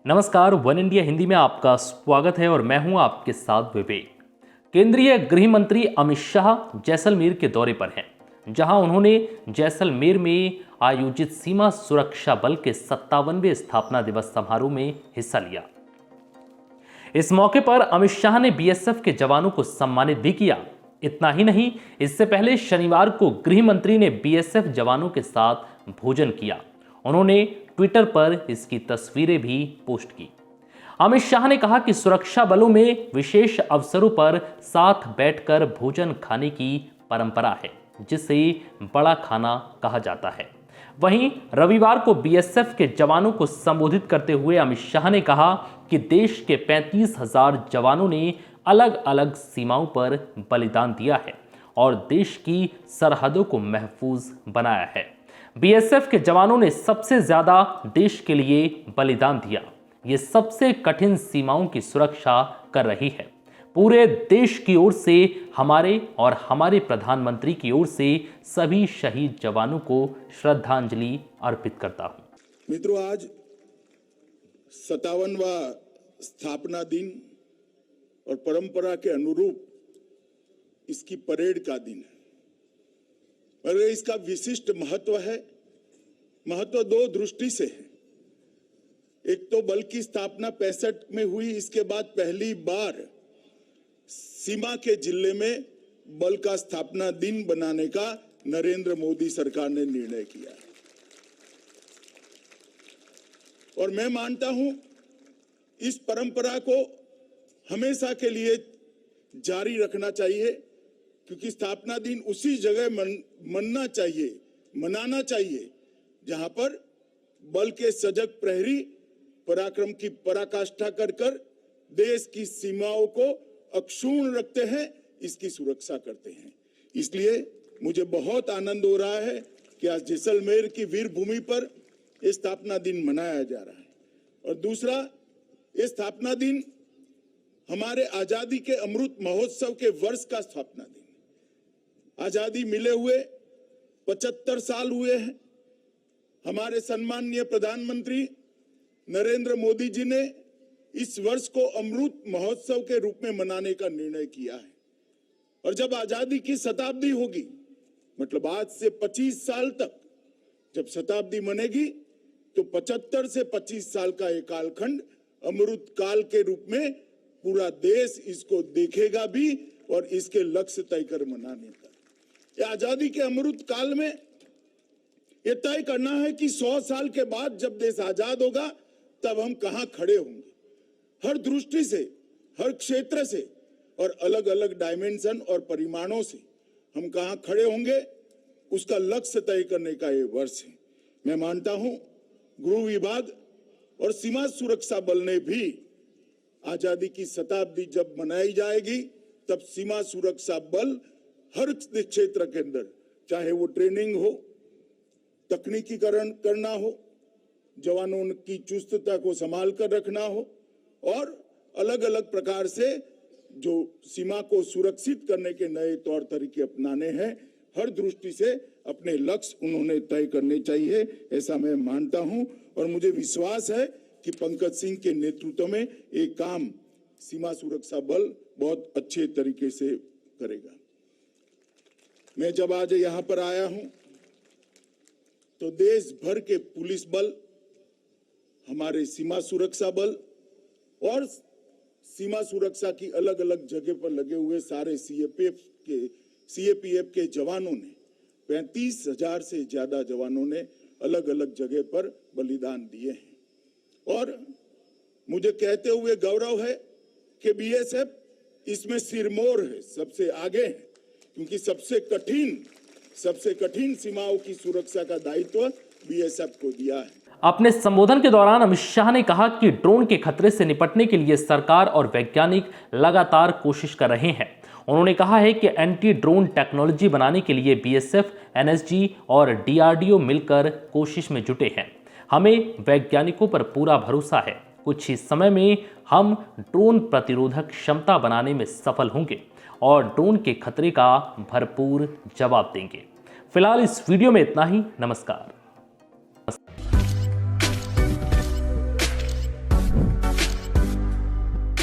नमस्कार, one India Hindi में आपका स्वागत है और मैं हूं आपके साथ विवेक। केंद्रीय गृह मंत्री अमित शाह जैसलमेर के दौरे पर हैं, जहां उन्होंने जैसलमेर में आयोजित सीमा सुरक्षा बल के 57वें स्थापना दिवस समारोह में हिस्सा लिया। इस मौके पर अमित शाह ने बीएसएफ के जवानों को सम्मानित भी किया। इतना ही नहीं, इससे पहले शनिवार को गृह मंत्री ने बीएसएफ जवानों के साथ भोजन किया। उन्होंने ट्विटर पर इसकी तस्वीरें भी पोस्ट की। अमित शाह ने कहा कि सुरक्षा बलों में विशेष अवसरों पर साथ बैठकर भोजन खाने की परंपरा है, जिसे बड़ा खाना कहा जाता है। वहीं रविवार को बीएसएफ के जवानों को संबोधित करते हुए अमित शाह ने कहा कि देश के 35,000 जवानों ने अलग अलग सीमाओं पर बलिदान दिया है और देश की सरहदों को महफूज बनाया है। बीएसएफ के जवानों ने सबसे ज्यादा देश के लिए बलिदान दिया। ये सबसे कठिन सीमाओं की सुरक्षा कर रही है। पूरे देश की ओर से हमारे और हमारे प्रधानमंत्री की ओर से सभी शहीद जवानों को श्रद्धांजलि अर्पित करता हूं। मित्रों, आज 57वां स्थापना दिन और परंपरा के अनुरूप इसकी परेड का दिन है। और इसका विशिष्ट महत्व है। महत्व दो दृष्टि से है। एक तो बल की स्थापना 65 में हुई, इसके बाद पहली बार सीमा के जिले में बल का स्थापना दिन बनाने का नरेंद्र मोदी सरकार ने निर्णय किया। और मैं मानता हूं इस परंपरा को हमेशा के लिए जारी रखना चाहिए, क्योंकि स्थापना दिन उसी जगह मनाना चाहिए जहां पर बल के सजग प्रहरी पराक्रम की पराकाष्ठा कर देश की सीमाओं को अक्षुण्ण रखते हैं, इसकी सुरक्षा करते हैं। इसलिए मुझे बहुत आनंद हो रहा है कि आज जैसलमेर की वीर भूमि पर यह स्थापना दिन मनाया जा रहा है। और दूसरा, ये स्थापना दिन हमारे आजादी के अमृत महोत्सव के वर्ष का स्थापना दिन। आजादी मिले हुए 75 साल हुए हैं। हमारे सम्माननीय प्रधानमंत्री नरेंद्र मोदी जी ने इस वर्ष को अमृत महोत्सव के रूप में मनाने का निर्णय किया है। और जब आजादी की शताब्दी होगी, मतलब आज से 25 साल तक जब शताब्दी मनेगी, तो 75 से 25 साल का एक कालखंड अमृत काल के रूप में पूरा देश इसको देखेगा भी और इसके लक्ष्य तय कर मनाने का। आजादी के अमृत काल में यह तय करना है कि 100 साल के बाद जब देश आजाद होगा तब हम कहां खड़े होंगे। हर दृष्टि से, हर क्षेत्र से और अलग अलग डायमेंशन और परिमाणों से हम कहां खड़े होंगे, उसका लक्ष्य तय करने का यह वर्ष है। मैं मानता हूं गृह विभाग और सीमा सुरक्षा बल ने भी आजादी की शताब्दी जब मनाई जाएगी तब सीमा सुरक्षा बल हर क्षेत्र के अंदर, चाहे वो ट्रेनिंग हो, तकनीकीकरण करना हो, जवानों की चुस्तता को संभाल कर रखना हो और अलग अलग प्रकार से जो सीमा को सुरक्षित करने के नए तौर तरीके अपनाने हैं, हर दृष्टि से अपने लक्ष्य उन्होंने तय करने चाहिए, ऐसा मैं मानता हूं। और मुझे विश्वास है कि पंकज सिंह के नेतृत्व में एक काम सीमा सुरक्षा बल बहुत अच्छे तरीके से करेगा। मैं जब आज यहां पर आया हूं तो देश भर के पुलिस बल, हमारे सीमा सुरक्षा बल और सीमा सुरक्षा की अलग अलग जगह पर लगे हुए सारे सीएपीएफ के जवानों ने, 35,000 से ज्यादा जवानों ने अलग अलग जगह पर बलिदान दिए हैं। और मुझे कहते हुए गौरव है कि बीएसएफ इसमें सिरमौर है, सबसे आगे है, क्योंकि सबसे कठिन सीमाओं की सुरक्षा का दायित्व बीएसएफ को दिया है। अपने संबोधन के दौरान अमित शाह ने कहा कि ड्रोन के खतरे से निपटने के लिए सरकार और वैज्ञानिक लगातार कोशिश कर रहे हैं। उन्होंने कहा है कि एंटी ड्रोन टेक्नोलॉजी बनाने के लिए बीएसएफ, एनएसजी और डीआरडीओ मिलकर कोशिश में जुटे हैं। हमें वैज्ञानिकों पर पूरा भरोसा है। कुछ ही समय में हम ड्रोन प्रतिरोधक क्षमता बनाने में सफल होंगे और ड्रोन के खतरे का भरपूर जवाब देंगे। फिलहाल इस वीडियो में इतना ही। नमस्कार।